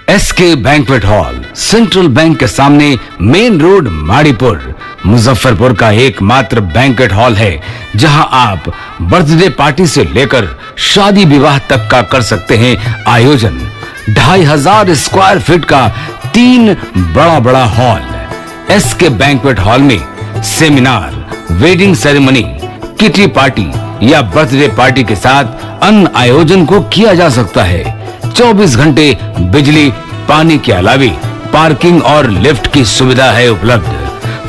SK banquet hall, Central Bank के सामने, main road, Maripur, Muzaffarpur का एकमात्र बैंक्वेट हॉल है जहां आप बर्थडे पार्टी से लेकर शादी विवाह तक का कर सकते हैं आयोजन। 2500 स्क्वायर फीट का 3 बड़ा हॉल। एसके बैंक्वेट हॉल में seminar, wedding ceremony, kitty party या बर्थडे पार्टी के साथ अन्य आयोजन को किया जा सकता है। 24 घंटे बिजली पानी के अलावा पार्किंग और लिफ्ट की सुविधा है उपलब्ध।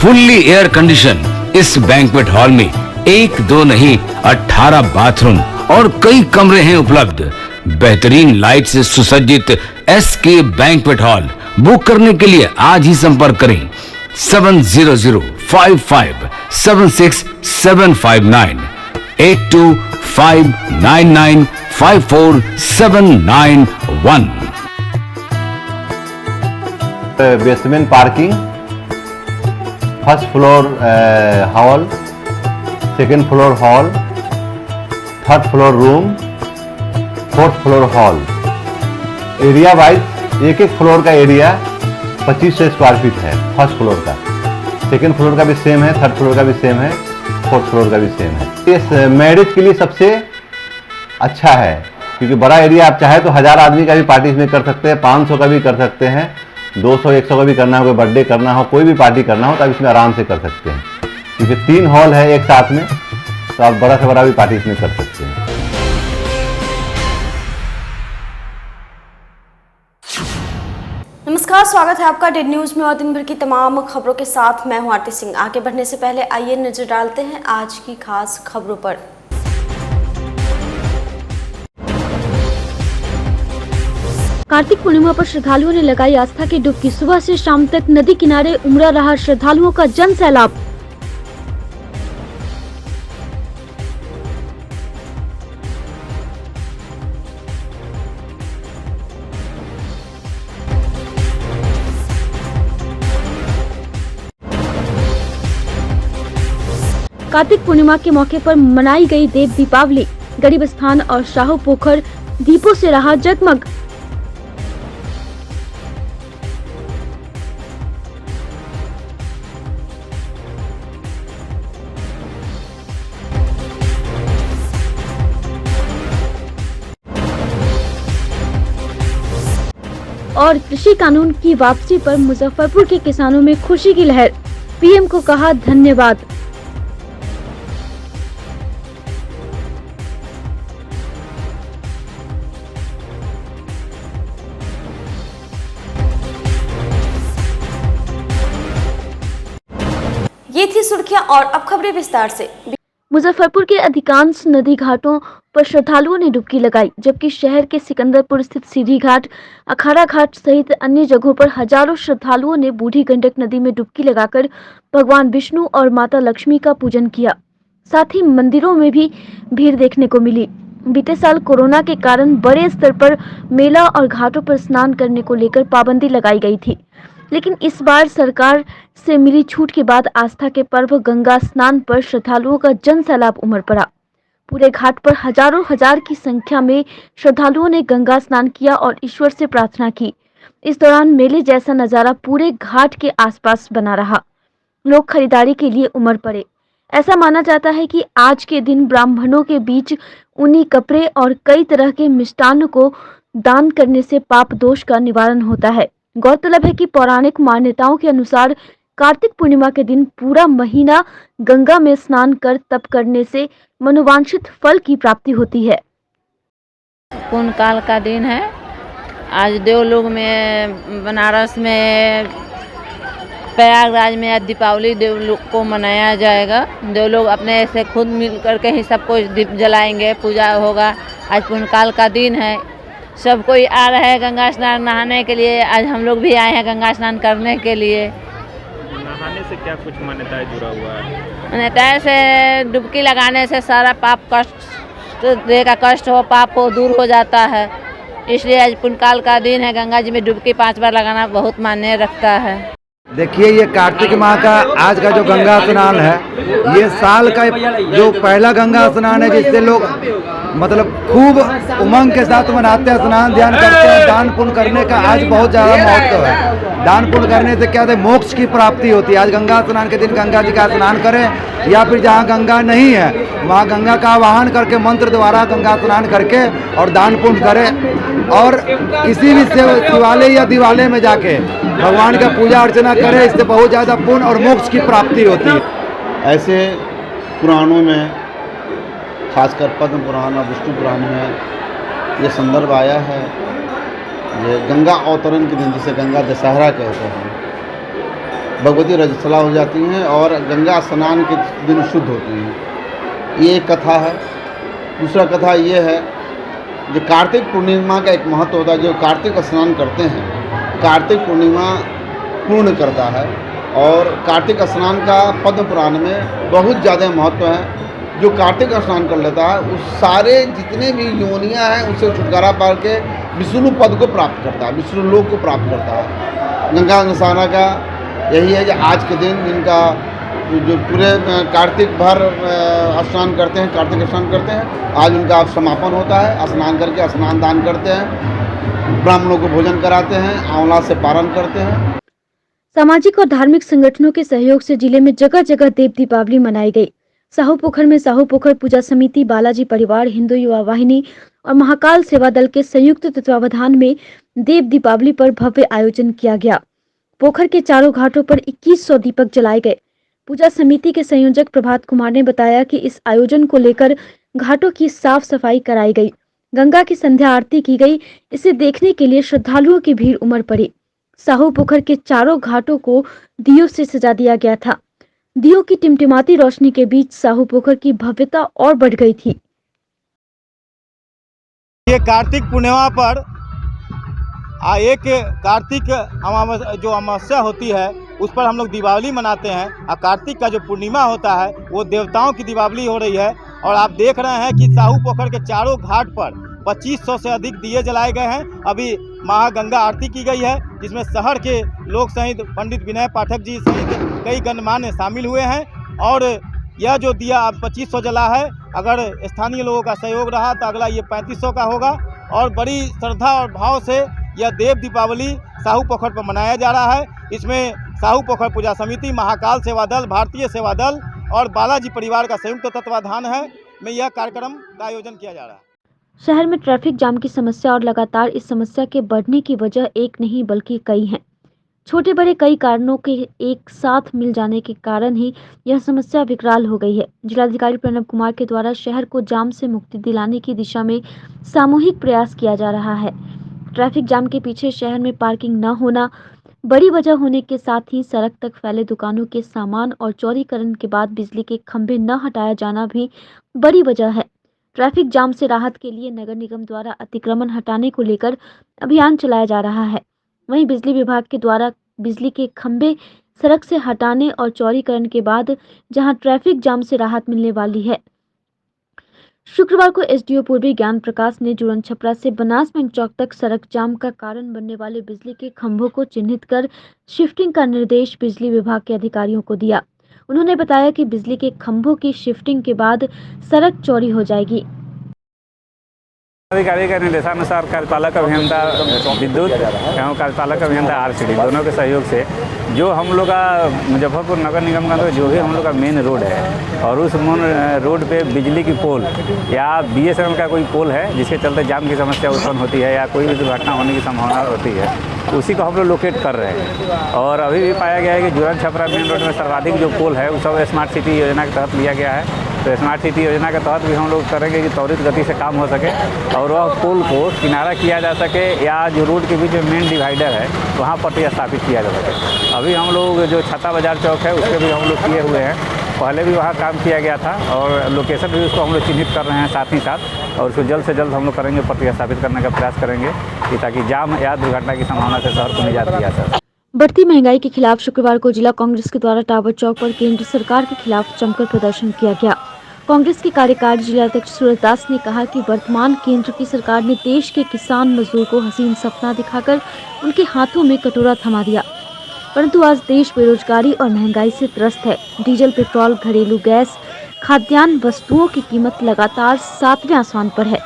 फुल्ली एयर कंडीशन इस बैंक्वेट हॉल में 1 2 नहीं 18 बाथरूम और कई कमरे हैं उपलब्ध। बेहतरीन लाइट से सुसज्जित एसके बैंक्वेट हॉल बुक करने के लिए आज ही संपर्क करें 7005576759 8259954791। Basement parking, first floor hall, second floor hall, third floor room, fourth floor hall. Area wise एक फ्लोर का एरिया 2500 स्क्वायर फीट है। फर्स्ट फ्लोर का, सेकेंड फ्लोर का भी सेम है, थर्ड फ्लोर का भी सेम है, फोर्थ फ्लोर का भी सेम है। इस मैरिज के लिए सबसे अच्छा है क्योंकि बड़ा एरिया, आप चाहे तो 1000 आदमी का भी पार्टी इसमें कर सकते हैं, 500 का भी कर सकते हैं, 200-100 का भी करना हो, कोई बर्थडे करना हो, कोई भी पार्टी करना हो तो आप इसमें आराम से कर सकते हैं क्योंकि 3 हॉल है एक साथ में, तो आप बड़ा से बड़ा भी पार्टी इसमें कर सकते हैं। नमस्कार, स्वागत है आपका डेड न्यूज में और दिन भर की तमाम खबरों के साथ मैं हूं आरती सिंह। आगे बढ़ने से पहले आइए नजर डालते हैं आज की खास खबरों पर। कार्तिक पूर्णिमा पर श्रद्धालुओं ने लगाई आस्था की डुबकी। सुबह से शाम तक नदी किनारे उमड़ा रहा श्रद्धालुओं का जन सैलाब। कार्तिक पूर्णिमा के मौके पर मनाई गई देव दीपावली। गरीब स्थान और शाहू पोखर दीपों से रहा जगमग। और कृषि कानून की वापसी पर मुजफ्फरपुर के किसानों में खुशी की लहर। पीएम को कहा धन्यवाद। ये थी सुर्खियां और अब खबरें विस्तार से। मुजफ्फरपुर के अधिकांश नदी घाटों पर श्रद्धालुओं ने डुबकी लगाई, जबकि शहर के सिकंदरपुर स्थित सीढ़ी घाट, अखाड़ा घाट सहित अन्य जगहों पर हजारों श्रद्धालुओं ने बूढ़ी गंडक नदी में डुबकी लगाकर भगवान विष्णु और माता लक्ष्मी का पूजन किया। साथ ही मंदिरों में भी भीड़ देखने को मिली। बीते साल कोरोना के कारण बड़े स्तर पर मेला और घाटों पर स्नान करने को लेकर पाबंदी लगाई गई थी, लेकिन इस बार सरकार से मिली छूट के बाद आस्था के पर्व गंगा स्नान पर श्रद्धालुओं का जन सैलाब उमड़ पड़ा। पूरे घाट पर हजार की संख्या में श्रद्धालुओं ने गंगा स्नान किया और ईश्वर से प्रार्थना की। इस दौरान मेले जैसा नजारा पूरे घाट के आसपास बना रहा। लोग खरीदारी के लिए उमड़ पड़े। ऐसा माना जाता है कि आज के दिन ब्राह्मणों के बीच ऊनी कपड़े और कई तरह के मिष्टान्न को दान करने से पाप दोष का निवारण होता है। गौरतलब है कि पौराणिक मान्यताओं के अनुसार कार्तिक पूर्णिमा के दिन पूरा महीना गंगा में स्नान कर तप करने से मनोवांछित फल की प्राप्ति होती है। पुण्य काल का दिन है। आज देवलोक में, बनारस में, प्रयागराज में आज दीपावली देवलोक को मनाया जाएगा। देवलोग अपने से खुद मिल करके ही सबको दीप जलाएंगे, पूजा होगा। आज पुण्य काल का दिन है, सब कोई आ रहे हैं गंगा स्नान नहाने के लिए। आज हम लोग भी आए हैं गंगा स्नान करने के लिए। नहाने से क्या कुछ मान्यताएं जुड़ा हुआ है? मान्यताएं से डुबकी लगाने से सारा पाप कष्ट, देह का कष्ट हो, पाप हो, दूर हो जाता है। इसलिए आज पुण्य काल का दिन है। गंगा जी में डुबकी 5 बार लगाना बहुत मान्य रखता है। देखिए, ये कार्तिक माह का आज का जो गंगा स्नान है, ये साल का जो पहला गंगा स्नान है जिससे लोग मतलब खूब उमंग के साथ मनाते हैं, स्नान ध्यान करते हैं। दान पुण्य करने का आज बहुत ज़्यादा महत्व है। दान पुण्य करने से क्या है, मोक्ष की प्राप्ति होती है। आज गंगा स्नान के दिन गंगा जी का स्नान करें, या फिर जहाँ गंगा नहीं है वहाँ गंगा का आवाहन करके मंत्र द्वारा गंगा स्नान करके और दान पुण्य करें। और किसी भी शिवालय या दिवालय में जाके भगवान का पूजा अर्चना करें, इससे बहुत ज़्यादा पुण्य और मोक्ष की प्राप्ति होती है। ऐसे पुराणों में, खासकर पद्म पुराण और विष्णु पुराण में ये संदर्भ आया है, ये गंगा अवतरण के दिन, जिसे गंगा दशहरा कहते हैं, भगवती रजस्वला हो जाती हैं और गंगा स्नान के दिन शुद्ध होती हैं। ये एक कथा है। दूसरा कथा ये है, जो कार्तिक पूर्णिमा का एक महत्व होता है। जो कार्तिक स्नान करते हैं, कार्तिक पूर्णिमा पूर्ण करता है। और कार्तिक स्नान का पद्म पुराण में बहुत ज़्यादा महत्व है। जो कार्तिक स्नान कर लेता है, उस सारे जितने भी योनियाँ हैं उससे छुटकारा पा के विष्णु पद को प्राप्त करता है, विष्णु लोक को प्राप्त करता है। गंगा स्नान का यही है कि आज के दिन जिनका जो पूरे कार्तिक भर स्नान करते हैं, कार्तिक स्नान करते हैं, आज उनका समापन होता है। स्नान करके स्नान दान करते हैं, ब्राह्मणों को भोजन कराते हैं, आंवला से पारण करते हैं। सामाजिक और धार्मिक संगठनों के सहयोग से जिले में जगह जगह देव दीपावली मनाई गई। साहू पोखर में साहू पोखर पूजा समिति, बालाजी परिवार, हिंदू युवा वाहिनी और महाकाल सेवा दल के संयुक्त तत्वावधान में देव दीपावली पर भव्य आयोजन किया गया। पोखर के चारों घाटों पर 2100 दीपक जलाए गए। पूजा समिति के संयोजक प्रभात कुमार ने बताया कि इस आयोजन को लेकर घाटों की साफ सफाई कराई गई, गंगा की संध्या आरती की गई। इसे देखने के लिए श्रद्धालुओं की भीड़ उमड़ पड़ी। साहू पोखर के चारों घाटों को दियों से सजा दिया गया था। दियों की टिमटिमाती रोशनी के बीच साहू पोखर की भव्यता और बढ़ गई थी। ये कार्तिक पूर्णिमा पर एक कार्तिक जो अमावस्या होती है उस पर हम लोग दीपावली मनाते हैं। और कार्तिक का जो पूर्णिमा होता है वो देवताओं की दीपावली हो रही है। और आप देख रहे हैं कि साहू पोखर के चारों घाट पर 2500 से अधिक दिए जलाए गए हैं। अभी महागंगा आरती की गई है, जिसमें शहर के लोग सहित पंडित विनय पाठक जी सहित कई गणमान्य शामिल हुए हैं। और यह जो दिया 2500 जला है, अगर स्थानीय लोगों का सहयोग रहा तो अगला ये 3500 का होगा। और बड़ी श्रद्धा और भाव से यह देव दीपावली साहू पोखर पर मनाया जा रहा है। इसमें साहू पोखर पूजा समिति, महाकाल सेवा दल, भारतीय सेवा दल और बालाजी परिवार का संयुक्त तत्वाधान है में यह कार्यक्रम का आयोजन किया जा रहा है। शहर में ट्रैफिक जाम की समस्या और लगातार इस समस्या के बढ़ने की वजह एक नहीं बल्कि कई हैं। छोटे बड़े कई कारणों के एक साथ मिल जाने के कारण ही यह समस्या विकराल हो गई है। जिलाधिकारी प्रणव कुमार के द्वारा शहर को जाम से मुक्ति दिलाने की दिशा में सामूहिक प्रयास किया जा रहा है। ट्रैफिक जाम के पीछे शहर में पार्किंग न होना बड़ी वजह होने के साथ ही सड़क तक फैले दुकानों के सामान और चौड़ीकरण के बाद बिजली के खंभे न हटाया जाना भी बड़ी वजह है। ट्रैफिक जाम से राहत के लिए नगर निगम द्वारा अतिक्रमण हटाने को लेकर अभियान चलाया जा रहा है। वहीं बिजली विभाग के द्वारा बिजली के खंभे सड़क से हटाने और चौड़ीकरण के बाद जहां ट्रैफिक जाम से राहत मिलने वाली है। शुक्रवार को एसडीओ पूर्वी ज्ञान प्रकाश ने जुड़न छपरा से बनास बैंक चौक तक सड़क जाम का कारण बनने वाले बिजली के खंभों को चिन्हित कर शिफ्टिंग का निर्देश बिजली विभाग के अधिकारियों को दिया। उन्होंने बताया कि बिजली के खंभों की शिफ्टिंग के बाद सड़क चौड़ी हो जाएगी। अधिकारी के निर्देशानुसार कार्यपालक अभियंता विद्युत एवं कार्यपालक अभियंता आरसीडी दोनों के सहयोग से जो हम लोग का मुजफ्फरपुर नगर निगम का जो भी हम लोग का मेन रोड है और उस मेन रोड पे बिजली की पोल या बीएसएनएल का कोई पोल है जिसके चलते जाम की समस्या उत्पन्न होती है या कोई भी दुर्घटना होने की संभावना होती है, उसी को हम लोग लोकेट कर रहे हैं। और अभी भी पाया गया है कि जुड़न छपरा मेन रोड में सर्वाधिक जो पोल है वो सब स्मार्ट सिटी योजना के तहत लिया गया है। तो स्मार्ट सिटी योजना के तहत भी हम लोग करेंगे कि त्वरित गति से काम हो सके और वह पोल को किनारा किया जा सके या जो रोड के बीच में मेन डिवाइडर है वहाँ पर स्थापित किया जा सके। अभी हम लोग जो छत्ता बाजार चौक है उसके भी हम लोग किए हुए हैं, पहले भी वहाँ काम किया गया था और लोकेशन भी उसको हम लोग चिन्हित कर रहे हैं साथ ही साथ, और उसको जल्द से जल्द हम लोग करेंगे, प्रतिस्थापित करने का प्रयास करेंगे कि ताकि जाम या दुर्घटना की संभावना से शहर को निजात दिया जा सके। बढ़ती महंगाई के खिलाफ शुक्रवार को जिला कांग्रेस के द्वारा टावर चौक पर केंद्र सरकार के खिलाफ जमकर प्रदर्शन किया गया। कांग्रेस के कार्यकारी जिलाध्यक्ष सूरज दास ने कहा कि वर्तमान केंद्र की सरकार ने देश के किसान मजदूर को हसीन सपना दिखाकर उनके हाथों में कटोरा थमा दिया, परंतु आज देश बेरोजगारी और महंगाई से त्रस्त है। डीजल, पेट्रोल, घरेलू गैस, खाद्यान्न वस्तुओं की कीमत लगातार 7वें आसमान पर है।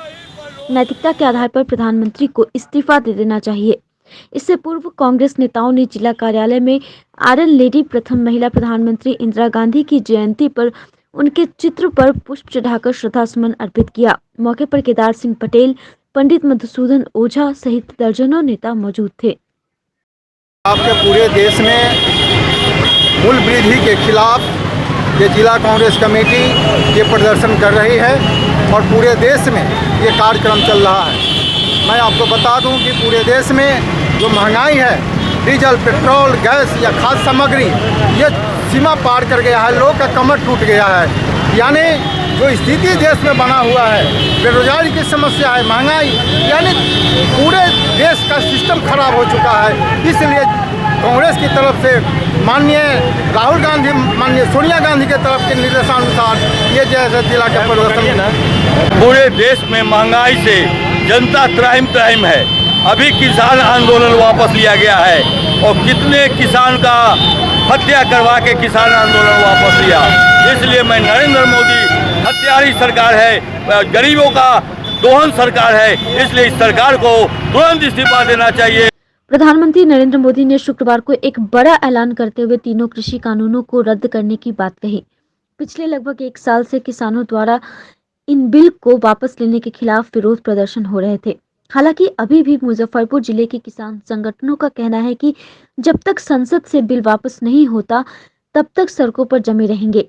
नैतिकता के आधार पर प्रधानमंत्री को इस्तीफा दे देना चाहिए। इससे पूर्व कांग्रेस नेताओं ने जिला कार्यालय में आयरन लेडी प्रथम महिला प्रधानमंत्री इंदिरा गांधी की जयंती पर उनके चित्र पर पुष्प चढ़ाकर श्रद्धासुमन अर्पित किया। मौके पर केदार सिंह पटेल, पंडित मधुसूदन ओझा सहित दर्जनों नेता मौजूद थे। आपके पूरे देश में मूल्य वृद्धि के खिलाफ ये जिला कांग्रेस कमेटी ये प्रदर्शन कर रही है और पूरे देश में ये कार्यक्रम चल रहा है। मैं आपको बता दूं कि पूरे देश में जो महंगाई है, डीजल, पेट्रोल, गैस या खाद्य सामग्री ये सीमा पार कर गया है, लोग का कमर टूट गया है। यानी जो स्थिति देश में बना हुआ है, बेरोजगारी की समस्या है, महंगाई, यानी पूरे देश का सिस्टम खराब हो चुका है। इसलिए कांग्रेस की तरफ से माननीय राहुल गांधी, माननीय सोनिया गांधी के तरफ के निर्देशानुसार ये जैसे जिला का प्रदर्शन पूरे देश में महंगाई से जनता त्राहिम है। अभी किसान आंदोलन वापस लिया गया है और कितने किसान का हत्या करवा के किसान आंदोलन वापस लिया। इसलिए मैं नरेंद्र मोदी हत्यारी सरकार है, गरीबों का दोहन सरकार है, इसलिए इस सरकार को तुरंत इस्तीफा देना चाहिए। प्रधानमंत्री नरेंद्र मोदी ने शुक्रवार को एक बड़ा ऐलान करते हुए तीनों कृषि कानूनों को रद्द करने की बात कही। पिछले लगभग 1 साल से किसानों द्वारा इन बिल को वापस लेने के खिलाफ विरोध प्रदर्शन हो रहे थे। हालांकि अभी भी मुजफ्फरपुर जिले के किसान संगठनों का कहना है कि जब तक संसद से बिल वापस नहीं होता तब तक सड़कों पर जमे रहेंगे।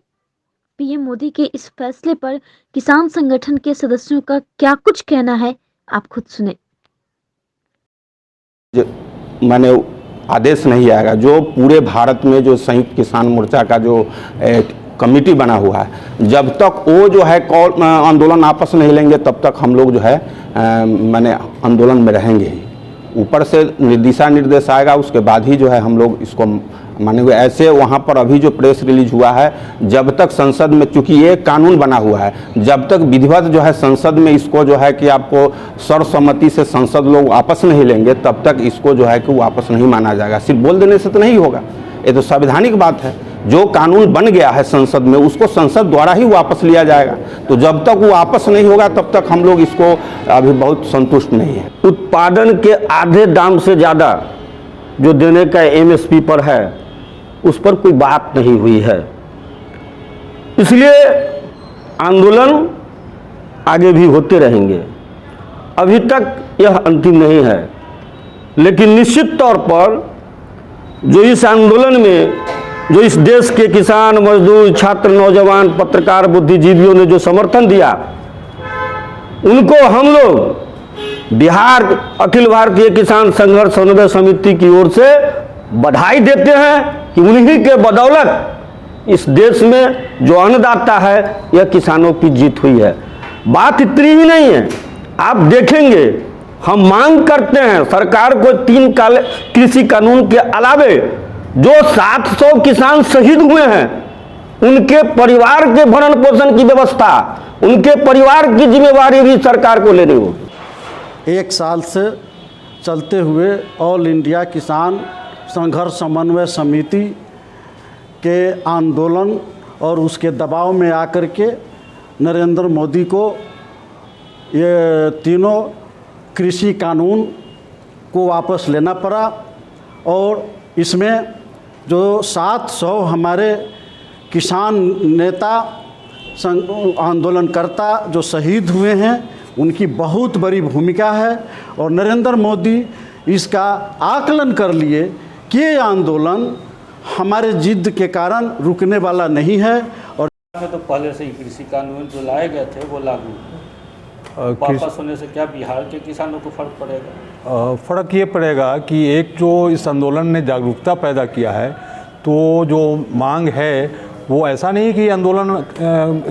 पीएम मोदी के इस फैसले पर किसान संगठन के सदस्यों का क्या कुछ कहना है, आप खुद सुने। माने आदेश नहीं आएगा, जो पूरे भारत में जो संयुक्त किसान मोर्चा का जो कमेटी बना हुआ है, जब तक वो जो है आंदोलन आपस नहीं लेंगे तब तक हम लोग जो है माने आंदोलन में रहेंगे ही। ऊपर से दिशा निर्देश आएगा, उसके बाद ही जो है हम लोग इसको मानेंगे। ऐसे वहाँ पर अभी जो प्रेस रिलीज हुआ है, जब तक संसद में, चूंकि ये कानून बना हुआ है, जब तक विधिवत जो है संसद में इसको जो है कि आपको सर्वसम्मति से संसद लोग वापस नहीं लेंगे तब तक इसको जो है कि वापस नहीं माना जाएगा। सिर्फ बोल देने से तो नहीं होगा, ये तो संवैधानिक बात है। जो कानून बन गया है संसद में उसको संसद द्वारा ही वापस लिया जाएगा। तो जब तक वो वापस नहीं होगा तब तक हम लोग इसको अभी बहुत संतुष्ट नहीं है। उत्पादन के आधे दाम से ज़्यादा जो देने का एमएसपी पर है उस पर कोई बात नहीं हुई है, इसलिए आंदोलन आगे भी होते रहेंगे। अभी तक यह अंतिम नहीं है, लेकिन निश्चित तौर पर जो इस आंदोलन में जो इस देश के किसान, मजदूर, छात्र, नौजवान, पत्रकार, बुद्धिजीवियों ने जो समर्थन दिया, उनको हम लोग बिहार अखिल भारतीय किसान संघर्ष समन्वय समिति की ओर से बधाई देते हैं कि उन्हीं के बदौलत इस देश में जो अन्नदाता है यह किसानों की जीत हुई है। बात इतनी ही नहीं है, आप देखेंगे हम मांग करते हैं सरकार को 3 कृषि कानून के अलावे जो 700 किसान शहीद हुए हैं उनके परिवार के भरण पोषण की व्यवस्था, उनके परिवार की जिम्मेवारी भी सरकार को लेनी होगी। 1 साल से चलते हुए ऑल इंडिया किसान संघर्ष समन्वय समिति के आंदोलन और उसके दबाव में आकर के नरेंद्र मोदी को ये तीनों कृषि कानून को वापस लेना पड़ा और इसमें जो 700 हमारे किसान नेता आंदोलनकर्ता जो शहीद हुए हैं उनकी बहुत बड़ी भूमिका है और नरेंद्र मोदी इसका आकलन कर लिए कि ये आंदोलन हमारे जिद के कारण रुकने वाला नहीं है। और तो पहले से ही कृषि कानून जो लाए गए थे वो लागू वापस होने से क्या बिहार के किसानों को फर्क पड़ेगा? फर्क ये पड़ेगा कि एक जो इस आंदोलन ने जागरूकता पैदा किया है, तो जो मांग है वो ऐसा नहीं कि आंदोलन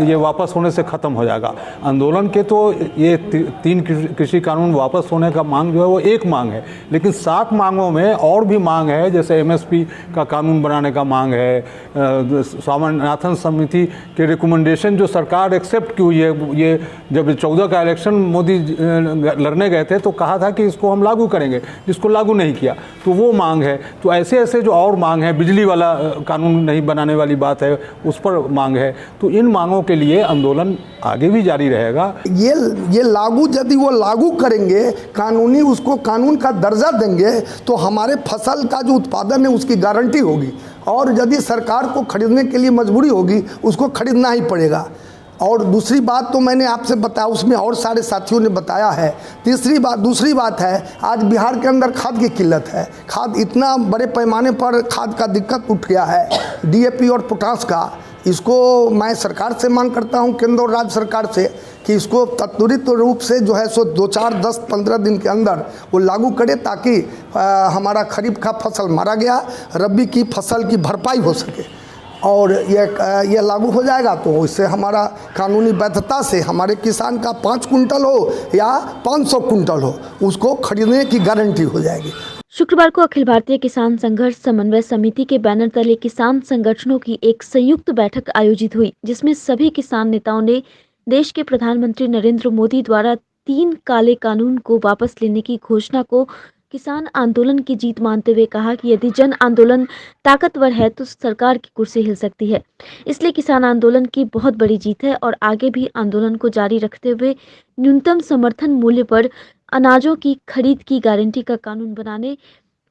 ये वापस होने से ख़त्म हो जाएगा। आंदोलन के तो ये 3 कृषि कानून वापस होने का मांग जो है वो एक मांग है, लेकिन 7 मांगों में और भी मांग है, जैसे एमएसपी का कानून बनाने का मांग है, स्वामीनाथन समिति के रिकमेंडेशन जो सरकार एक्सेप्ट की हुई है। ये जब 14 का इलेक्शन मोदी लड़ने गए थे तो कहा था कि इसको हम लागू करेंगे, जिसको लागू नहीं किया, तो वो मांग है। तो ऐसे ऐसे जो और मांग है, बिजली वाला कानून नहीं बनाने वाली बात है, उस पर मांग है। तो इन मांगों के लिए आंदोलन आगे भी जारी रहेगा। ये लागू, यदि वो लागू करेंगे, कानूनी उसको कानून का दर्जा देंगे, तो हमारे फसल का जो उत्पादन है उसकी गारंटी होगी, और यदि सरकार को खरीदने के लिए मजबूरी होगी उसको खरीदना ही पड़ेगा। और दूसरी बात तो मैंने आपसे बताया, उसमें और सारे साथियों ने बताया है। दूसरी बात है, आज बिहार के अंदर खाद की किल्लत है। खाद इतना बड़े पैमाने पर खाद का दिक्कत उठ गया है, डीएपी और पोटास का। इसको मैं सरकार से मांग करता हूं, केंद्र और राज्य सरकार से, कि इसको त्वरित रूप से जो है सो 2, 4, 10, 15 दिन के अंदर वो लागू करे, ताकि हमारा खरीफ का फसल मारा गया, रबी की फसल की भरपाई हो सके। और ये लागू हो जाएगा तो इससे हमारा कानूनी वैधता से हमारे किसान का 5 कुंटल हो या 500 कुंटल हो, उसको खरीदने की गारंटी हो जाएगी। शुक्रवार को अखिल भारतीय किसान संघर्ष समन्वय समिति के बैनर तले किसान संगठनों की एक संयुक्त बैठक आयोजित हुई, जिसमें सभी किसान नेताओं ने देश के प्रधानमंत्री नरेंद्र मोदी द्वारा 3 काले कानून को वापस लेने की घोषणा को किसान आंदोलन की जीत मानते हुए कहा कि यदि जन आंदोलन ताकतवर है तो सरकार की कुर्सी हिल सकती है। इसलिए किसान आंदोलन की बहुत बड़ी जीत है और आगे भी आंदोलन को जारी रखते हुए न्यूनतम समर्थन मूल्य पर अनाजों की खरीद की गारंटी का कानून बनाने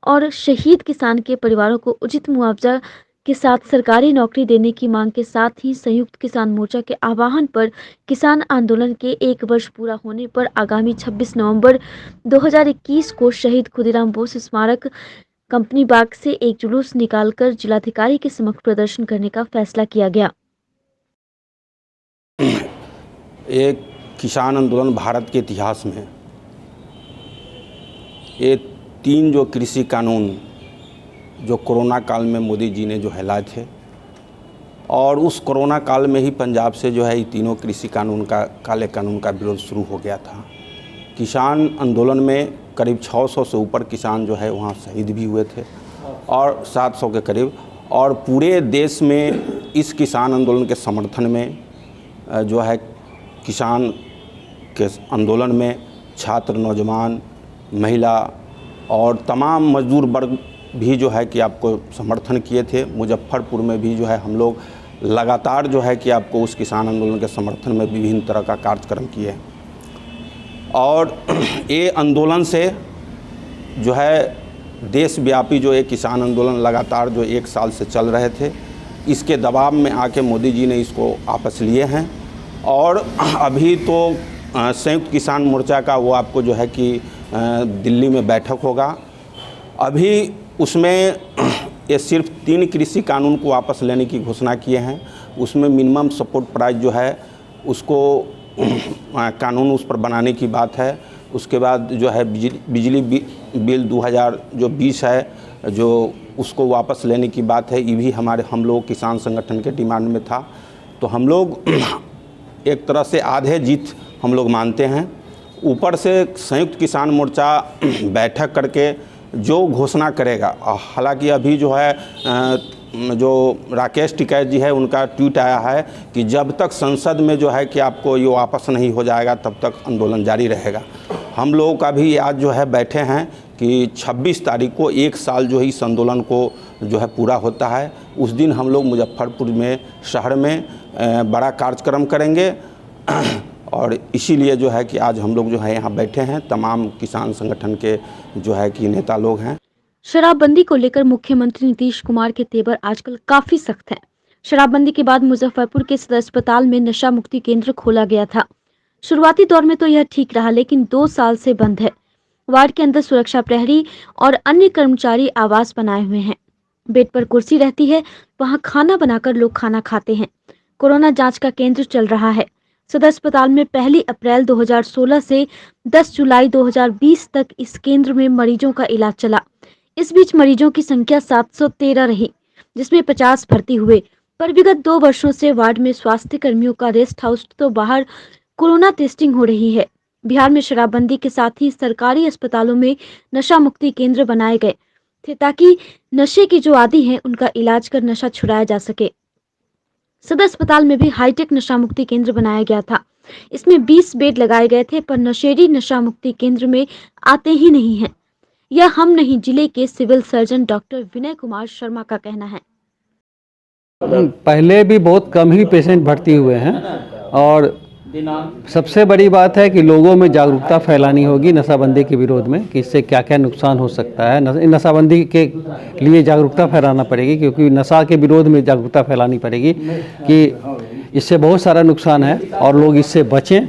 और शहीद किसान के परिवारों को उचित मुआवजा के साथ सरकारी नौकरी देने की मांग के साथ ही संयुक्त किसान मोर्चा के आह्वान पर किसान आंदोलन के 1 वर्ष पूरा होने पर आगामी 26 नवंबर 2021 को शहीद खुदीराम बोस स्मारक कंपनी बाग से एक जुलूस निकालकर जिलाधिकारी के समक्ष प्रदर्शन करने का फैसला किया गया। एक किसान आंदोलन भारत के इतिहास में ये 3 जो कृषि कानून जो कोरोना काल में मोदी जी ने जो है लाए थे, और उस कोरोना काल में ही पंजाब से जो है ये तीनों कृषि कानून का, काले कानून का विरोध शुरू हो गया था। किसान आंदोलन में करीब 600 से ऊपर किसान जो है वहाँ शहीद भी हुए थे, और 700 के करीब। और पूरे देश में इस किसान आंदोलन के समर्थन में जो है किसान के आंदोलन में छात्र, नौजवान, महिला और तमाम मजदूर वर्ग भी जो है कि आपको समर्थन किए थे। मुजफ्फरपुर में भी जो है हम लोग लगातार जो है कि आपको उस किसान आंदोलन के समर्थन में विभिन्न तरह का कार्यक्रम किए। और ये आंदोलन से जो है देशव्यापी जो एक किसान आंदोलन लगातार जो 1 साल से चल रहे थे, इसके दबाव में आके मोदी जी ने इसको वापस लिए हैं। और अभी तो संयुक्त किसान मोर्चा का वो आपको जो है कि दिल्ली में बैठक होगा। अभी उसमें ये सिर्फ 3 कृषि कानून को वापस लेने की घोषणा किए हैं। उसमें मिनिमम सपोर्ट प्राइस जो है उसको कानून उस पर बनाने की बात है। उसके बाद जो है बिजली बिल 2020 है जो उसको वापस लेने की बात है। ये भी हम लोग किसान संगठन के डिमांड में था। तो हम लोग एक तरह से आधे जीत हम लोग मानते हैं। ऊपर से संयुक्त किसान मोर्चा बैठक करके जो घोषणा करेगा, हालांकि अभी जो है जो राकेश टिकैत जी है उनका ट्वीट आया है कि जब तक संसद में जो है कि आपको ये वापस नहीं हो जाएगा तब तक आंदोलन जारी रहेगा। हम लोगों का भी आज जो है बैठे हैं कि 26 तारीख को 1 साल जो है इस आंदोलन को जो है पूरा होता है। उस दिन हम लोग मुजफ्फरपुर में शहर में बड़ा कार्यक्रम करेंगे, और इसीलिए जो है कि आज हम लोग जो है यहाँ बैठे हैं। तमाम किसान संगठन के जो है कि नेता लोग हैं। शराबबंदी को लेकर मुख्यमंत्री नीतीश कुमार के तेवर आजकल काफी सख्त हैं। शराबबंदी के बाद मुजफ्फरपुर के सदर अस्पताल में नशा मुक्ति केंद्र खोला गया था। शुरुआती दौर में तो यह ठीक रहा, लेकिन 2 साल से बंद है। वार्ड के अंदर सुरक्षा प्रहरी और अन्य कर्मचारी आवास बनाए हुए हैं। बेड पर कुर्सी रहती है, वहां खाना बनाकर लोग खाना खाते हैं। कोरोना जांच का केंद्र चल रहा है। सदर अस्पताल में 1 अप्रैल 2016 से 10 जुलाई 2020 तक इस केंद्र में मरीजों का इलाज चला। इस बीच मरीजों की संख्या 713 रही, जिसमें 50 भर्ती हुए। पर विगत 2 वर्षों से वार्ड में स्वास्थ्य कर्मियों का रेस्ट हाउस तो बाहर कोरोना टेस्टिंग हो रही है। बिहार में शराबबंदी के साथ ही सरकारी अस्पतालों में नशा मुक्ति केंद्र बनाए गए थे ताकि नशे के जो आदी हैं उनका इलाज कर नशा छुड़ाया जा सके। सदर अस्पताल में भी हाईटेक नशा मुक्ति केंद्र बनाया गया था। इसमें 20 बेड लगाए गए थे, पर नशेड़ी नशा मुक्ति केंद्र में आते ही नहीं हैं। यह हम नहीं, जिले के civil surgeon doctor Vinay Kumar Sharma का कहना है। पहले भी बहुत कम ही पेशेंट भर्ती हुए हैं और सबसे बड़ी बात है कि लोगों में जागरूकता फैलानी होगी नशाबंदी के विरोध में कि इससे क्या क्या नुकसान हो सकता है। नशाबंदी के लिए जागरूकता फैलाना पड़ेगी क्योंकि नशा के विरोध में जागरूकता फैलानी पड़ेगी कि इससे बहुत सारा नुकसान है और लोग इससे बचें।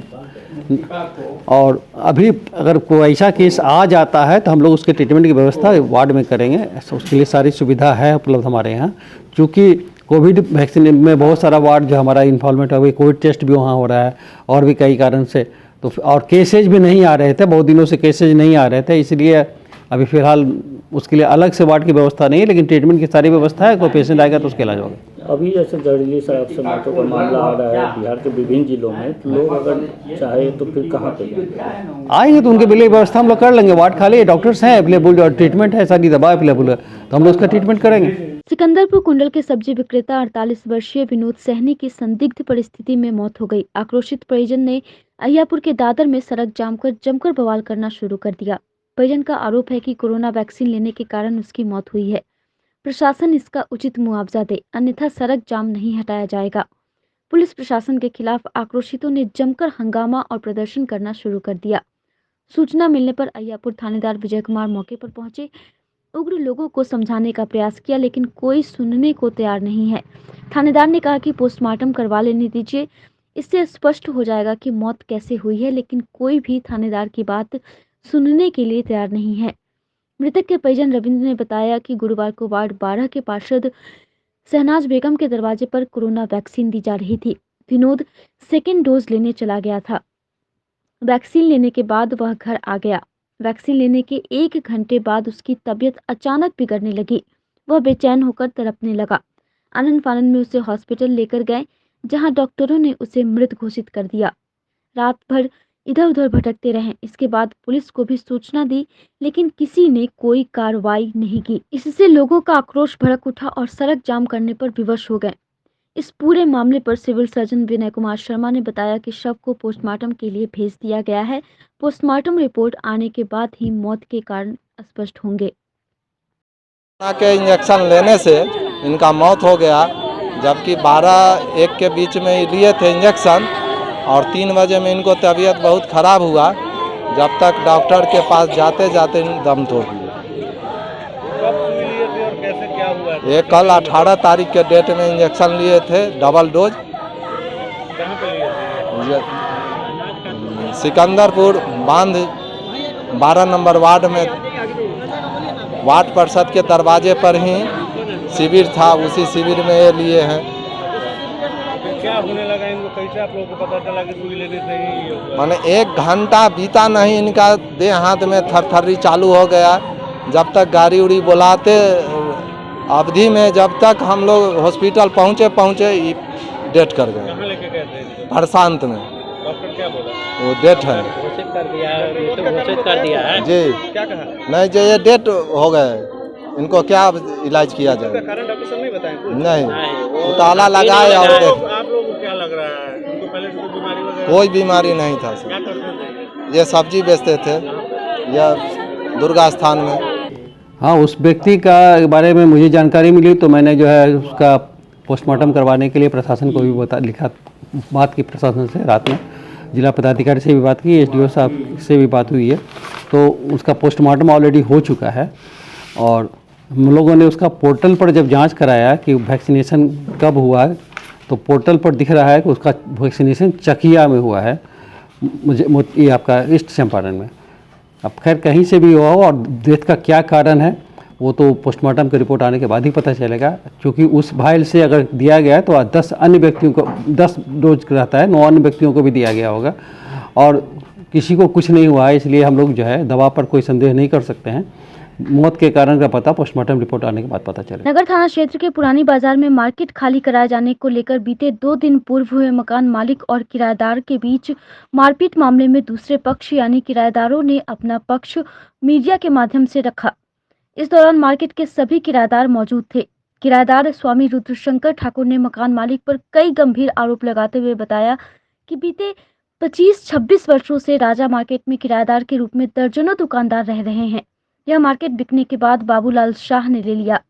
और अभी अगर कोई ऐसा केस आ जाता है तो हम लोग उसके ट्रीटमेंट की व्यवस्था वार्ड में करेंगे, उसके लिए सारी सुविधा है उपलब्ध हमारे यहाँ। क्योंकि कोविड वैक्सीन में बहुत सारा वार्ड जो हमारा इन्वॉल्वमेंट है, कोविड टेस्ट भी वहाँ हो रहा है और भी कई कारण से, तो और केसेज भी नहीं आ रहे थे, बहुत दिनों से केसेज नहीं आ रहे थे, इसलिए अभी फ़िलहाल उसके लिए अलग से वार्ड की व्यवस्था नहीं है, लेकिन ट्रीटमेंट की सारी व्यवस्था है। कोई पेशेंट आएगा तो उसका इलाज होगा। अभी जैसे जहरीली शराब से मौतों का मामला आ रहा है बिहार के विभिन्न जिलों में, तो लोग अगर चाहे तो फिर कहाँ पे आएंगे तो उनके लिए व्यवस्था हम लोग कर लेंगे। वार्ड खाली है, डॉक्टर्स हैं अवेलेबल और ट्रीटमेंट है, सारी दवा अवेलेबल है, तो हम लोग उसका ट्रीटमेंट करेंगे। सिकंदरपुर कुंडल के सब्जी विक्रेता 48 वर्षीय विनोद सहनी की संदिग्ध परिस्थिति में मौत हो गई। आक्रोशित परिजन ने अहियापुर के दादर में सड़क जाम कर जमकर बवाल करना शुरू कर दिया। परिजन का आरोप है कि कोरोना वैक्सीन लेने के कारण उसकी मौत हुई है। प्रशासन इसका उचित मुआवजा दे, अन्यथा सड़क जाम नहीं हटाया जाएगा। पुलिस प्रशासन के खिलाफ आक्रोशितों ने जमकर हंगामा और प्रदर्शन करना शुरू कर दिया। सूचना मिलने पर अहियापुर थानेदार विजय कुमार मौके पर पहुंचे, उग्र लोगों को समझाने का प्रयास किया, लेकिन कोई सुनने को तैयार नहीं है। थानेदार ने कहा कि पोस्टमार्टम करवा लेने दीजिए, इससे स्पष्ट हो जाएगा कि मौत कैसे हुई है, लेकिन कोई भी थानेदार की बात सुनने के लिए तैयार नहीं है। मृतक के परिजन रविंद्र ने बताया कि गुरुवार को वार्ड 12 के पार्षद शहनाज बेगम के दरवाजे पर कोरोना वैक्सीन दी जा रही थी। विनोद सेकेंड डोज लेने चला गया था। वैक्सीन लेने के बाद वह घर आ गया। वैक्सीन लेने के 1 घंटे बाद उसकी तबीयत अचानक बिगड़ने लगी। वह बेचैन होकर तड़पने लगा। आनन फानन में उसे हॉस्पिटल लेकर गए, जहां डॉक्टरों ने उसे मृत घोषित कर दिया। रात भर इधर उधर भटकते रहे। इसके बाद पुलिस को भी सूचना दी, लेकिन किसी ने कोई कार्रवाई नहीं की। इससे लोगों का आक्रोश भड़क उठा और सड़क जाम करने पर विवश हो गए। इस पूरे मामले पर सिविल सर्जन विनय कुमार शर्मा ने बताया कि शव को पोस्टमार्टम के लिए भेज दिया गया है। पोस्टमार्टम रिपोर्ट आने के बाद ही मौत के कारण स्पष्ट होंगे। कोरोना के इंजेक्शन लेने से इनका मौत हो गया, जबकि 12-1 के बीच में लिए थे इंजेक्शन और 3 बजे में इनको तबीयत बहुत ख़राब हुआ। जब तक डॉक्टर के पास जाते जाते दम तोड़ दिए। ये कल 18 तारीख के डेट में इंजेक्शन लिए थे, डबल डोज। सिकंदरपुर बांध 12 नंबर वार्ड में वार्ड परिषद के दरवाजे पर ही शिविर था, उसी शिविर में ये लिए हैं। क्या होने लगा इनको, कैसे आप लोगों को पता चला कि सुई लेने से ही होगा? माने 1 घंटा बीता नहीं, इनका देह हाथ में थरथरी चालू हो गया। जब तक गाड़ी उड़ी बुलाते अवधि में, जब तक हम लोग हॉस्पिटल पहुँचे डेथ कर गए। कहाँ लेके गए थे? प्रशांत में। डॉक्टर क्या बोला? वो डेथ है। घोषित कर दिया है, घोषित कर दिया है जी। क्या कहा? नहीं जो ये डेथ हो गए, इनको क्या इलाज किया जाए? कारण डॉक्टर साहब नहीं बताएं कुछ? नहीं, ताला लगाए और आप लोगों को क्या लग रहा है, उनको पहले से कोई बीमारी वगैरह? कोई बीमारी नहीं था। क्या करते थे? ये सब्जी बेचते थे या दुर्गा स्थान में। हाँ, उस व्यक्ति का बारे में मुझे जानकारी मिली तो मैंने जो है उसका पोस्टमार्टम करवाने के लिए प्रशासन को भी लिखा, बात की प्रशासन से। रात में जिला पदाधिकारी से भी बात की, एसडीओ साहब से भी बात हुई है, तो उसका पोस्टमार्टम ऑलरेडी हो चुका है। और हम लोगों ने उसका पोर्टल पर जब जांच कराया कि वैक्सीनेशन कब हुआ है, तो पोर्टल पर दिख रहा है कि उसका वैक्सीनेशन चकिया में हुआ है, ये आपका ईस्ट चंपारण में। अब खैर कहीं से भी हुआ हो और डेथ का क्या कारण है वो तो पोस्टमार्टम की रिपोर्ट आने के बाद ही पता चलेगा। क्योंकि उस वायरस से अगर दिया गया है तो 10 अन्य व्यक्तियों को 10 डोज रहता है, 9 अन्य व्यक्तियों को भी दिया गया होगा और किसी को कुछ नहीं हुआ है। इसलिए हम लोग जो है दवा पर कोई संदेह नहीं कर सकते हैं। मौत के कारण का पता पोस्टमार्टम रिपोर्ट आने के बाद पता चलेगा। नगर थाना क्षेत्र के पुरानी बाजार में मार्केट खाली कराए जाने को लेकर बीते 2 दिन पूर्व हुए मकान मालिक और किराएदार के बीच मारपीट मामले में दूसरे पक्ष यानी किराएदारों ने अपना पक्ष मीडिया के माध्यम से रखा। इस दौरान मार्केट के सभी किराएदार मौजूद थे। किराएदार स्वामी रुद्रशंकर ठाकुर ने मकान मालिक पर कई गंभीर आरोप लगाते हुए बताया कि बीते 25-26 वर्षों से राजा मार्केट में किराएदार के रूप में दर्जनों दुकानदार रह रहे हैं। यह मार्केट बिकने के बाद बाबूलाल शाह ने ले लिया।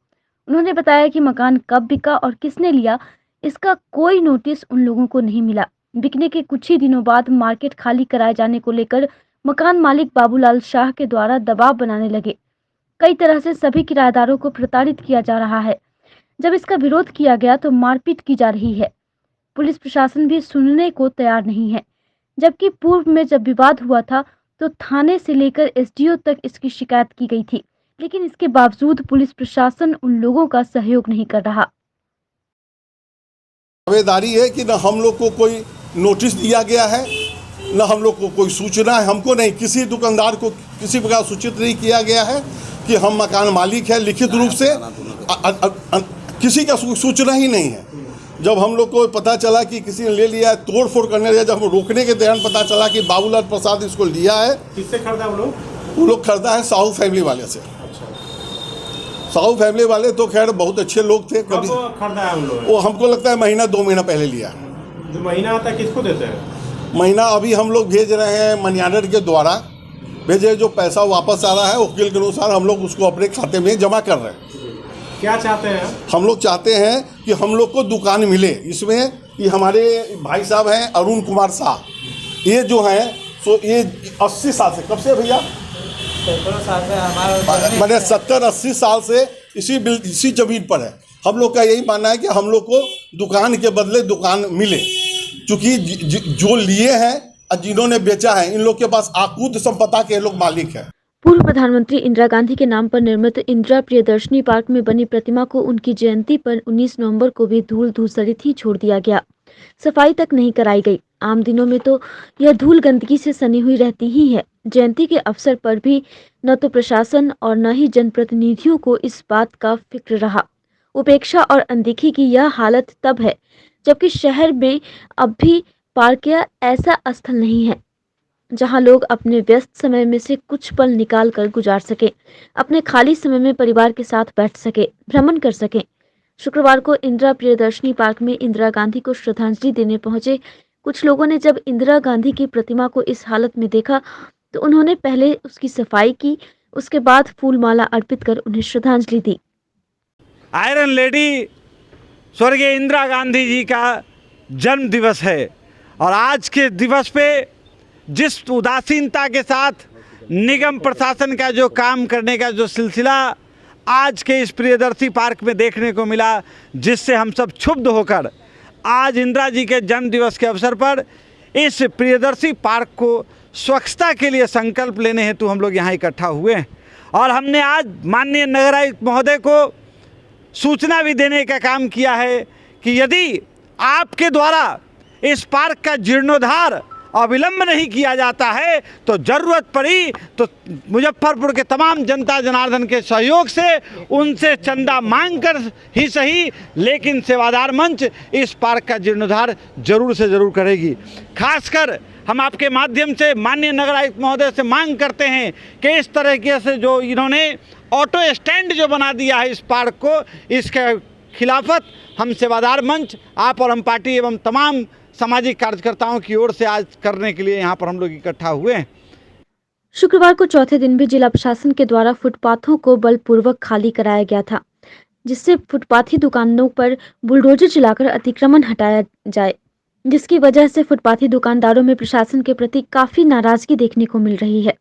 उन्होंने बताया कि मकान कब बिका और किसने लिया, इसका कोई नोटिस उन लोगों को नहीं मिला। बिकने के कुछ ही दिनों बाद मार्केट खाली कराए जाने को लेकर मकान मालिक बाबूलाल शाह के द्वारा दबाव बनाने लगे। कई तरह से सभी किराएदारों को प्रताड़ित किया जा रहा है। जब इसका विरोध किया गया तो मारपीट की जा रही है। पुलिस प्रशासन भी सुनने को तैयार नहीं है। जबकि पूर्व में जब विवाद हुआ था तो थाने से लेकर एसडीओ तक इसकी शिकायत की गई थी, लेकिन इसके बावजूद पुलिस प्रशासन उन लोगों का सहयोग नहीं कर रहा। दावेदारी है कि न हम लोग को कोई नोटिस दिया गया है, न हम लोग को कोई सूचना है। हमको नहीं, किसी दुकानदार को किसी प्रकार सूचित नहीं किया गया है कि हम मकान मालिक है। लिखित रूप से किसी का सूचना ही नहीं है। जब हम लोग को पता चला कि किसी ने ले लिया है, तोड़ फोड़ करने लगे, जब हम रोकने के दौरान पता चला कि बाबूलाल प्रसाद इसको लिया है। किससे खरीदा वो लोग खरीदा है साहू फैमिली वाले से। साहू फैमिली वाले तो खैर बहुत अच्छे लोग थे। कभी खरीदा है उन लोगों ने? वो हमको लगता है महीना 2 महीना पहले लिया। जो महीना आता है किसको देते हैं? महीना अभी हम लोग भेज रहे हैं मनी ऑर्डर के द्वारा भेजे। जो पैसा वापस आ रहा है वकील के अनुसार हम लोग उसको अपने खाते में जमा कर रहे हैं। क्या चाहते हैं? हम लोग चाहते हैं कि हम लोग को दुकान मिले। इसमें कि हमारे भाई साहब हैं अरुण कुमार शाह, ये जो हैं सो ये 80 साल से, कब से भैया? 17 साल से हमारा, मैंने 70-80 साल से इसी जमीन पर है। हम लोग का यही मानना है कि हम लोग को दुकान के बदले दुकान मिले, क्योंकि जो लिए हैं और जिन्होंने बेचा है इन लोग के पास आकूत संपदा के लोग मालिक हैं। पूर्व प्रधानमंत्री इंदिरा गांधी के नाम पर निर्मित इंदिरा प्रियदर्शनी पार्क में बनी प्रतिमा को उनकी जयंती पर 19 नवंबर को भी धूल धूसरित ही छोड़ दिया गया। सफाई तक नहीं कराई गई। आम दिनों में तो यह धूल गंदगी से सनी हुई रहती ही है। जयंती के अवसर पर भी न तो प्रशासन और न ही जनप्रतिनिधियों को इस बात का फिक्र रहा। उपेक्षा और अनदेखी की यह हालत तब है जबकि शहर में अब भी पार्क या ऐसा स्थल नहीं है जहां लोग अपने व्यस्त समय में से कुछ पल निकाल कर गुजार सके, अपने खाली समय में परिवार के साथ बैठ सके, भ्रमण कर सके। शुक्रवार को इंदिरा प्रियदर्शनी पार्क में इंदिरा गांधी को श्रद्धांजलि देने पहुंचे कुछ लोगों ने जब इंदिरा गांधी की प्रतिमा को इस हालत में देखा तो उन्होंने पहले उसकी सफाई की, उसके बाद फूलमाला अर्पित कर उन्हें श्रद्धांजलि दी। आयरन लेडी स्वर्गीय इंदिरा गांधी जी का जन्म दिवस है और आज के दिवस पे जिस उदासीनता के साथ निगम प्रशासन का जो काम करने का जो सिलसिला आज के इस प्रियदर्शी पार्क में देखने को मिला, जिससे हम सब क्षुब्ध होकर आज इंदिरा जी के जन्म दिवस के अवसर पर इस प्रियदर्शी पार्क को स्वच्छता के लिए संकल्प लेने हेतु हम लोग यहाँ इकट्ठा हुए हैं। और हमने आज माननीय नगर आयुक्त महोदय को सूचना भी देने का काम किया है कि यदि आपके द्वारा इस पार्क का जीर्णोद्धार अविलंब नहीं किया जाता है तो ज़रूरत पड़ी तो मुजफ्फरपुर के तमाम जनता जनार्दन के सहयोग से उनसे चंदा मांगकर ही सही, लेकिन सेवादार मंच इस पार्क का जीर्णोद्धार जरूर से ज़रूर करेगी। खासकर हम आपके माध्यम से माननीय नगर आयुक्त महोदय से मांग करते हैं कि इस तरीके से जो इन्होंने ऑटो स्टैंड जो बना दिया है इस पार्क को, इसके खिलाफत हम सेवादार मंच, आप और हम पार्टी एवं तमाम सामाजिक कार्यकर्ताओं की ओर से आज करने के लिए यहाँ पर हम लोग इकट्ठा हुए हैं। शुक्रवार को चौथे दिन भी जिला प्रशासन के द्वारा फुटपाथों को बलपूर्वक खाली कराया गया था, जिससे फुटपाथी दुकानों पर बुलडोजर चलाकर अतिक्रमण हटाया जाए, जिसकी वजह से फुटपाथी दुकानदारों में प्रशासन के प्रति काफी नाराजगी देखने को मिल रही है।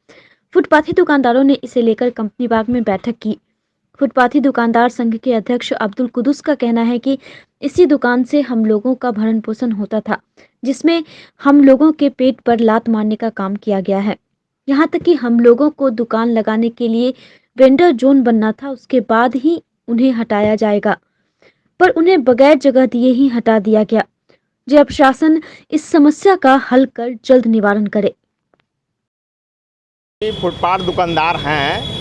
फुटपाथी दुकानदारों ने इसे लेकर कंपनी बाग में बैठक की। फुटपाथी दुकानदार संघ के अध्यक्ष अब्दुल कुदुस का कहना है कि इसी दुकान से हम लोगों का भरण पोषण होता था, जिसमें हम लोगों के पेट पर लात मारने का काम किया गया है। यहाँ तक कि हम लोगों को दुकान लगाने के लिए वेंडर जोन बनना था, उसके बाद ही उन्हें हटाया जाएगा, पर उन्हें बगैर जगह दिए ही हटा दिया गया। जिला प्रशासन इस समस्या का हल कर जल्द निवारण करे। फुटपाथ दुकानदार हैं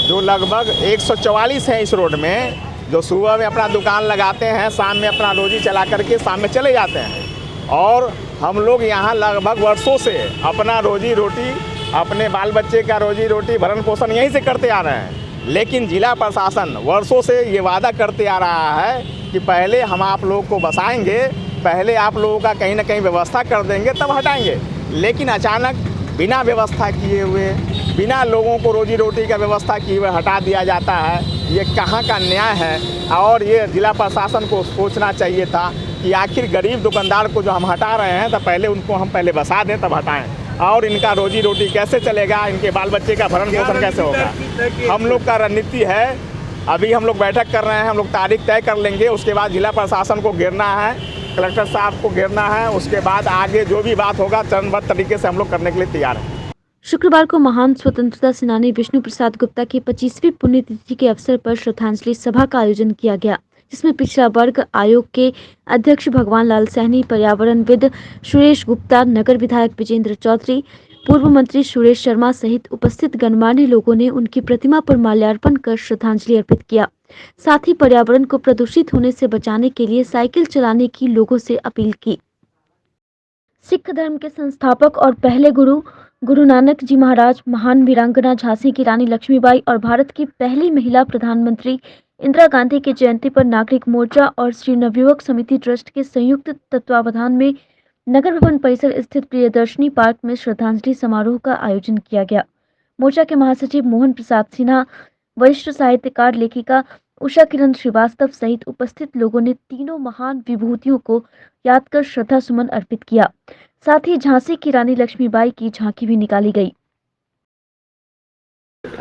जो लगभग 144 हैं इस रोड में, जो सुबह में अपना दुकान लगाते हैं, शाम में अपना रोजी चला करके शाम में चले जाते हैं। और हम लोग यहाँ लगभग वर्षों से अपना रोजी रोटी, अपने बाल बच्चे का रोजी रोटी भरण पोषण यहीं से करते आ रहे हैं। लेकिन जिला प्रशासन वर्षों से ये वादा करते आ रहा है कि पहले हम आप लोग को बसाएंगे, पहले आप लोगों का कहीं ना कहीं व्यवस्था कर देंगे तब हटाएंगे। लेकिन अचानक बिना व्यवस्था किए हुए, बिना लोगों को रोजी रोटी का व्यवस्था किए हुए हटा दिया जाता है। ये कहाँ का न्याय है। और ये जिला प्रशासन को सोचना चाहिए था कि आखिर गरीब दुकानदार को जो हम हटा रहे हैं तो पहले उनको हम पहले बसा दें तब हटाएं। और इनका रोजी रोटी कैसे चलेगा, इनके बाल बच्चे का भरण पोषण कैसे होगा। हम लोग का रणनीति है, अभी हम लोग बैठक कर रहे हैं, हम लोग तारीख तय कर लेंगे, उसके बाद जिला प्रशासन को घेरना है, कलेक्टर साहब को घेरना है, उसके बाद आगे जो भी बात होगा चरणबद्ध तरीके से हम लोग करने के लिए तैयार हैं। शुक्रवार को महान स्वतंत्रता सेनानी विष्णु प्रसाद गुप्ता की 25वीं पुण्यतिथि के अवसर पर श्रद्धांजलि सभा का आयोजन किया गया, जिसमें पिछड़ा वर्ग आयोग के अध्यक्ष भगवान लाल सैनी, पर्यावरणविद सुरेश गुप्ता, नगर विधायक विजेंद्र चौधरी, पूर्व मंत्री सुरेश शर्मा सहित उपस्थित गणमान्य लोगों ने उनकी प्रतिमा पर माल्यार्पण कर श्रद्धांजलि अर्पित किया। साथ ही पर्यावरण को प्रदूषित होने से बचाने के लिए साइकिल चलाने की लोगों से अपील की। सिख धर्म के संस्थापक और पहले गुरु नानक जी महाराज, महान वीरांगना झांसी की रानी लक्ष्मीबाई और भारत की पहली महिला प्रधानमंत्री इंदिरा गांधी की जयंती पर नागरिक मोर्चा और श्री नवयुवक समिति ट्रस्ट के संयुक्त तत्वावधान में नगर भवन परिसर स्थित प्रियदर्शनी पार्क में श्रद्धांजलि समारोह का आयोजन किया गया। मोर्चा के महासचिव मोहन प्रसाद सिन्हा, वरिष्ठ साहित्यकार लेखिका उषा किरण श्रीवास्तव सहित उपस्थित लोगों ने तीनों महान विभूतियों को याद कर श्रद्धा सुमन अर्पित किया। साथ ही झांसी की रानी लक्ष्मीबाई की झांकी भी निकाली गई।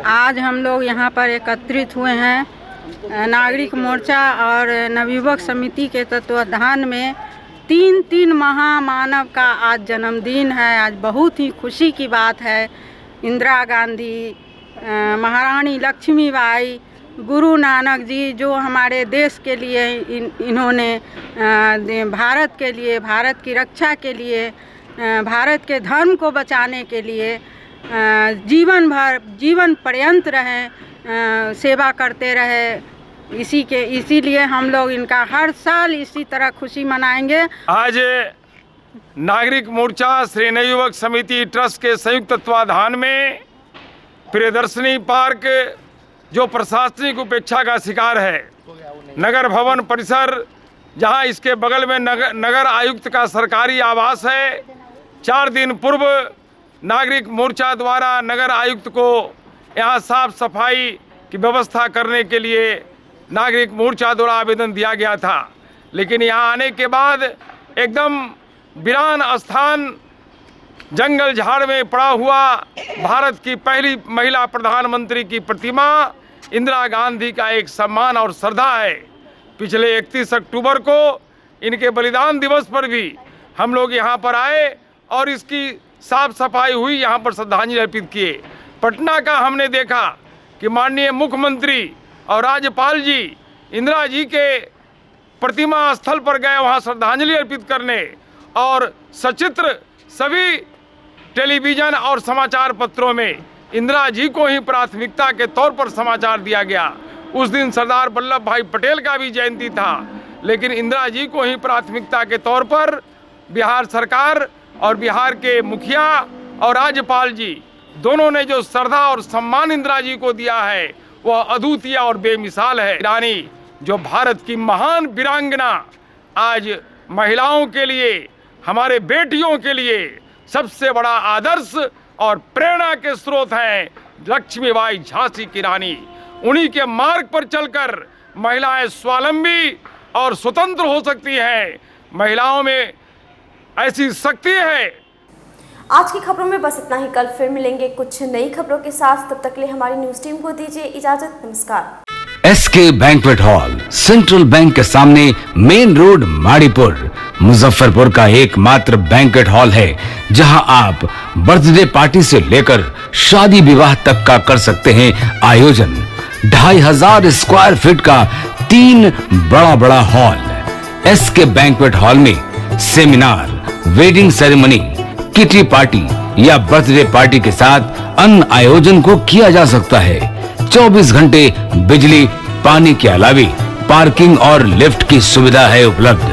आज हम लोग यहाँ पर एकत्रित हुए हैं नागरिक मोर्चा और नवयुवक समिति के तत्वावधान में। तीन महामानव का आज जन्मदिन है। आज बहुत ही खुशी की बात है। इंदिरा गांधी, महारानी लक्ष्मीबाई, गुरु नानक जी जो हमारे देश के लिए इन्होंने भारत के लिए, भारत की रक्षा के लिए, भारत के धर्म को बचाने के लिए जीवन पर्यंत रहे, सेवा करते रहे। इसीलिए हम लोग इनका हर साल इसी तरह खुशी मनाएंगे। आज नागरिक मोर्चा श्री नवयुवक समिति ट्रस्ट के संयुक्त तत्वाधान में प्रियदर्शनी पार्क जो प्रशासनिक उपेक्षा का शिकार है, नगर भवन परिसर जहां इसके बगल में नगर आयुक्त का सरकारी आवास है, 4 दिन पूर्व नागरिक मोर्चा द्वारा नगर आयुक्त को यहां साफ सफाई की व्यवस्था करने के लिए नागरिक मोर्चा द्वारा आवेदन दिया गया था। लेकिन यहां आने के बाद एकदम वीरान स्थान जंगल झाड़ में पड़ा हुआ भारत की पहली महिला प्रधानमंत्री की प्रतिमा इंदिरा गांधी का एक सम्मान और श्रद्धा है। पिछले 31 अक्टूबर को इनके बलिदान दिवस पर भी हम लोग यहाँ पर आए और इसकी साफ सफाई हुई, यहाँ पर श्रद्धांजलि अर्पित किए। पटना का हमने देखा कि माननीय मुख्यमंत्री और राज्यपाल जी इंदिरा जी के प्रतिमा स्थल पर गए वहाँ श्रद्धांजलि अर्पित करने, और सचित्र सभी टेलीविज़न और समाचार पत्रों में इंदिरा जी को ही प्राथमिकता के तौर पर समाचार दिया गया। उस दिन सरदार वल्लभ भाई पटेल का भी जयंती था, लेकिन इंदिरा जी को ही प्राथमिकता के तौर पर बिहार सरकार और बिहार के मुखिया और राज्यपाल जी दोनों ने जो श्रद्धा और सम्मान इंदिरा जी को दिया है वह अद्वितीय और बेमिसाल है। रानी जो भारत की महान वीरांगना आज महिलाओं के लिए, हमारे बेटियों के लिए सबसे बड़ा आदर्श और प्रेरणा के स्रोत हैं लक्ष्मीबाई झांसी की रानी। उन्हीं के मार्ग पर चलकर महिलाएं स्वावलंबी और स्वतंत्र हो सकती हैं। महिलाओं में ऐसी शक्ति है। आज की खबरों में बस इतना ही। कल फिर मिलेंगे कुछ नई खबरों के साथ। तब तक के लिए हमारी न्यूज टीम को दीजिए इजाजत। नमस्कार। SK banquet hall Central Bank के सामने, मेन रोड, माड़ीपुर, मुजफ्फरपुर का एकमात्र बैंक्वेट हॉल है जहां आप बर्थडे पार्टी से लेकर शादी विवाह तक का कर सकते हैं आयोजन। 2500 स्क्वायर फीट का 3 बड़ा हॉल। एसके बैंक्वेट हॉल में seminar, wedding ceremony, kitty party या बर्थडे पार्टी के साथ अन्य आयोजन को किया जा सकता है। 24 घंटे बिजली पानी के अलावे पार्किंग और लिफ्ट की सुविधा है उपलब्ध।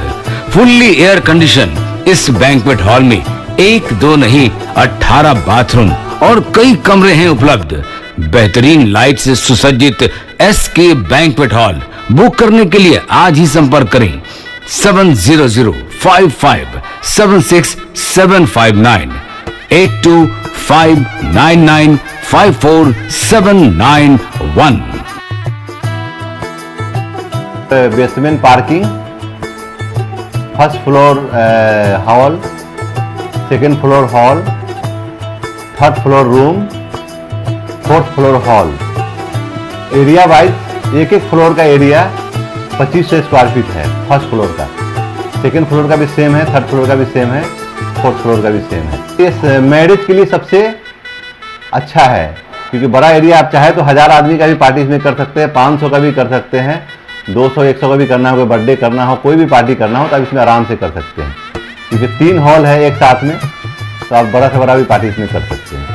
फुल्ली एयर कंडीशन इस बैंक्वेट हॉल में 1, 2 नहीं 18 बाथरूम और कई कमरे हैं उपलब्ध। बेहतरीन लाइट से सुसज्जित एसके बैंक्वेट हॉल बुक करने के लिए आज ही संपर्क करें 7005576759 8259954791। Basement parking, first floor hall, second floor hall, third floor room, fourth floor hall. Area wise एक एक फ्लोर का एरिया 2500 स्क्वायर फीट है फर्स्ट फ्लोर का, सेकेंड फ्लोर का भी सेम है, थर्ड फ्लोर का भी सेम है, फोर्थ फ्लोर का भी सेम है। इस मैरिज के लिए सबसे अच्छा है क्योंकि बड़ा एरिया आप चाहे तो 1000 आदमी का भी पार्टी इसमें कर सकते हैं, 500 का भी कर सकते हैं, 200-100 का भी करना हो, कोई बर्थडे करना हो, कोई भी पार्टी करना हो तो आप इसमें आराम से कर सकते हैं क्योंकि 3 हॉल है एक साथ में, तो आप बड़ा से बड़ा भी पार्टी इसमें कर सकते हैं।